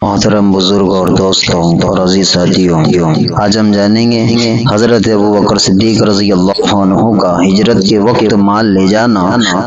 मोहतरम बुजुर्ग और दोस्तों और अजीज साथियों, आज हम जानेंगे हजरत अबू बकर सिद्दीक रजी अल्लाह अन्हु का हिजरत के वक्त माल ले जाना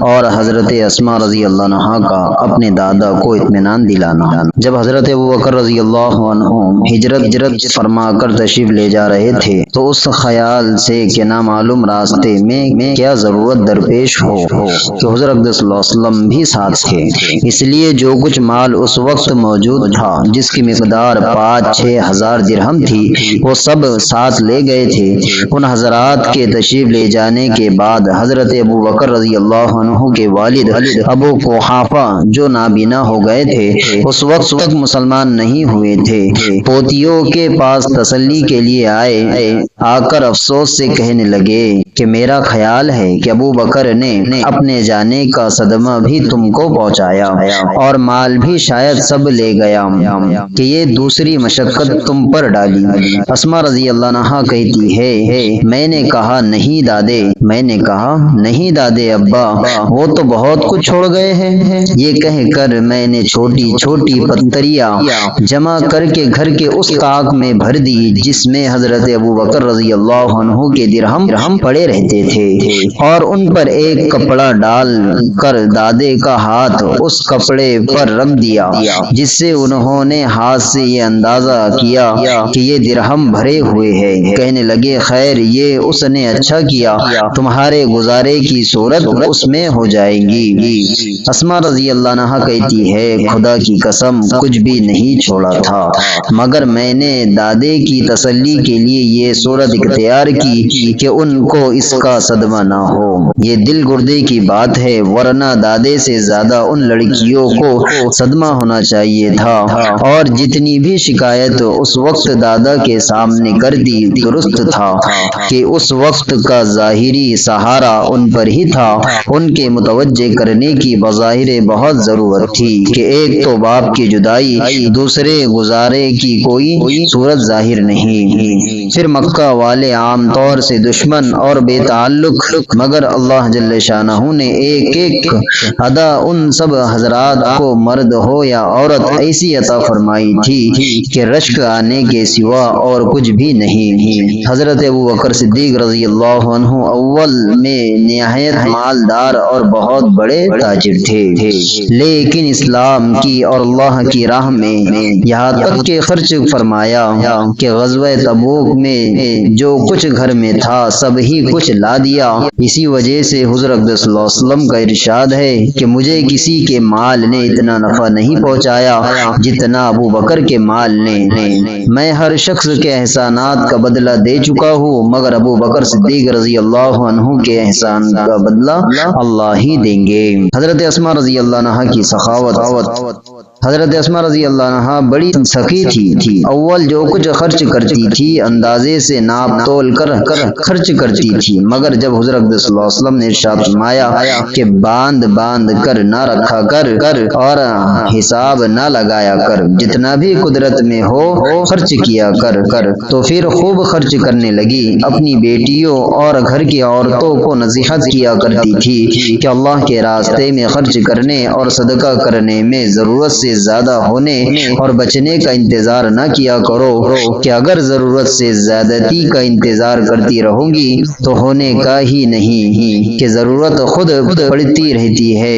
और हजरत अस्मा रजी अल्लाह अन्हा का अपने दादा को इत्मीनान दिलाना। जब हजरत अबू बकर रजी अल्लाह अन्हु हिजरत फरमा कर तशरीफ ले जा रहे थे तो उस ख्याल से कि नामालूम रास्ते में क्या जरूरत दरपेश हो कि हुज़ूर अक़दस सल्लल्लाहु अलैहि वसल्लम भी साथ थे, इसलिए जो कुछ माल उस वक्त मौजूद था जिसकी मिकदार 5-6 हजार दिरहम थी वो सब साथ ले गए थे। उन हजरात के तशरीफ ले जाने के बाद हजरत अबू बकर रजी अल्लाह अन्हु के वालिद अबू कुहाफा जो नाबीना हो गए थे उस वक्त तक मुसलमान नहीं हुए थे, पोतियों के पास तसल्ली के लिए आए। आकर अफसोस से कहने लगे कि मेरा ख्याल है कि अबू बकर ने अपने जाने का सदमा भी तुमको पहुंचाया और माल भी शायद सब ले गया कि ये दूसरी मशक्कत तुम पर डाली। अस्मा रजी अल्लाह अन्हा कहती है, मैंने कहा नहीं दादे, मैंने कहा नहीं दादे अब्बा, वो तो बहुत कुछ छोड़ गए हैं। ये कहकर मैंने छोटी छोटी पत्तरियां जमा करके घर के उस ताक में भर दी जिसमें हजरत अबू बकर रजी अल्लाह अन्हु के दिरहम पड़े रहते थे, और उन पर एक कपड़ा डाल कर दादे का हाथ उस कपड़े पर रख दिया जिससे उन्होंने हाथ से ये अंदाजा किया कि ये दिरहम भरे हुए हैं। कहने लगे खैर ये उसने अच्छा किया, तुम्हारे गुजारे की सूरत उसमें हो जाएगी। अस्मा रजी अल्लाह अन्हा कहती है, खुदा की कसम कुछ भी नहीं छोड़ा था मगर मैंने दादे की तसल्ली के लिए ये सूरत इख्तियार की कि उनको इसका सदमा ना हो। ये दिल गुर्दे की बात है, वरना दादे से ज्यादा उन लड़कियों को सदमा होना चाहिए था, और जितनी भी शिकायत उस वक्त दादा के सामने कर दी दुरुस्त था कि उस वक्त का जाहिरी सहारा उन पर ही था। उनके मुतवज्जे करने की बज़ाहिर बहुत जरूरत थी कि एक तो बाप की जुदाई, दूसरे गुजारे की कोई सूरत जाहिर नहीं। फिर मक्का वाले आम तौर से दुश्मन और बेताल्लुक, मगर अल्लाह जल्ले शानहू ने एक एक अदा उन सब हजरात को मर्द हो या औरत ऐसी अता फरमाई थी कि रश्क आने के सिवा और कुछ भी नहीं। हजरत अबू बकर सिद्दीक रजी अल्लाह अन्हु अव्वल में निहायत मालदार और बहुत बड़े ताजिर थे, लेकिन इस्लाम की और अल्लाह की राह में यहाँ तक के खर्च फरमाया कि ग़ज़वा तबूक में जो कुछ घर में था सब ही कुछ ला दिया। इसी वजह से हुज़ूर अक़दस सल्लल्लाहु अलैहि वसल्लम का इरशाद है कि मुझे किसी के माल ने इतना नफा नहीं पहुंचाया जितना अबू बकर के माल ने। मैं हर शख्स के एहसानात का बदला दे चुका हूँ मगर अबू बकर सिद्दीक रजी अल्लाह अन्हु के एहसान का बदला अल्लाह ही देंगे। हजरत अस्मा रजी अल्लाह अन्हा की सखावत। हजरत अस्मा रजी अल्लाह अन्हा बड़ी सखी थी। अव्वल जो कुछ खर्च करती थी अंदाजे से नाप तोल कर खर्च करती थी, मगर जब हुज़ूर अक़दस सल्लल्लाहु अलैहि वसल्लम ने इरशाद फरमाया कि बांध कर ना रखा कर और हिसाब ना लगाया कर, जितना भी कुदरत में हो खर्च किया कर, तो फिर खूब खर्च करने लगी। अपनी बेटियों और घर की औरतों को नसीहत किया करती थी कि अल्लाह के रास्ते में खर्च करने और सदका करने में जरूरत से ज्यादा होने और बचने का इंतजार न किया करो कि अगर जरूरत से ज्यादती का इंतजार करती रहूंगी तो होने का ही नहीं कि जरूरत खुद पड़ती रहती है,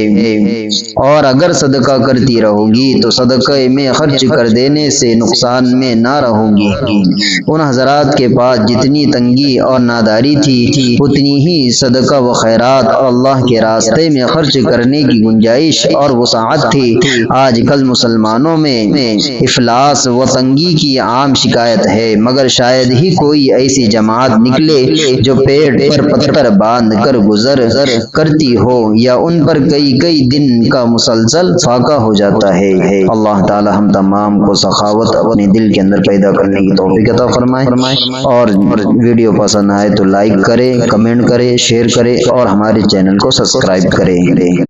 और अगर सदका करती रहूंगी तो सदक़े में खर्च कर देने से नुकसान में ना रहूंगी। उन हजरात के पास जितनी तंगी और नादारी थी उतनी ही सदका व खैरात और अल्लाह के रास्ते में खर्च करने की गुंजाइश और वसाअत थी। आजकल मुसलमानों में इफलास व तंगी की आम शिकायत है, मगर शायद ही कोई ऐसी जमात निकले जो पेट पर पत्थर बांध कर गुजर करती हो या उन पर कई दिन का मुसलसल फाका हो जाता है। अल्लाह ताला हम तमाम को सखावत अपने दिल के अंदर पैदा करने की तौफीक अता फरमाए, और वीडियो पसंद आए तो लाइक करें, कमेंट करें, शेयर करें और हमारे चैनल को सब्सक्राइब करें।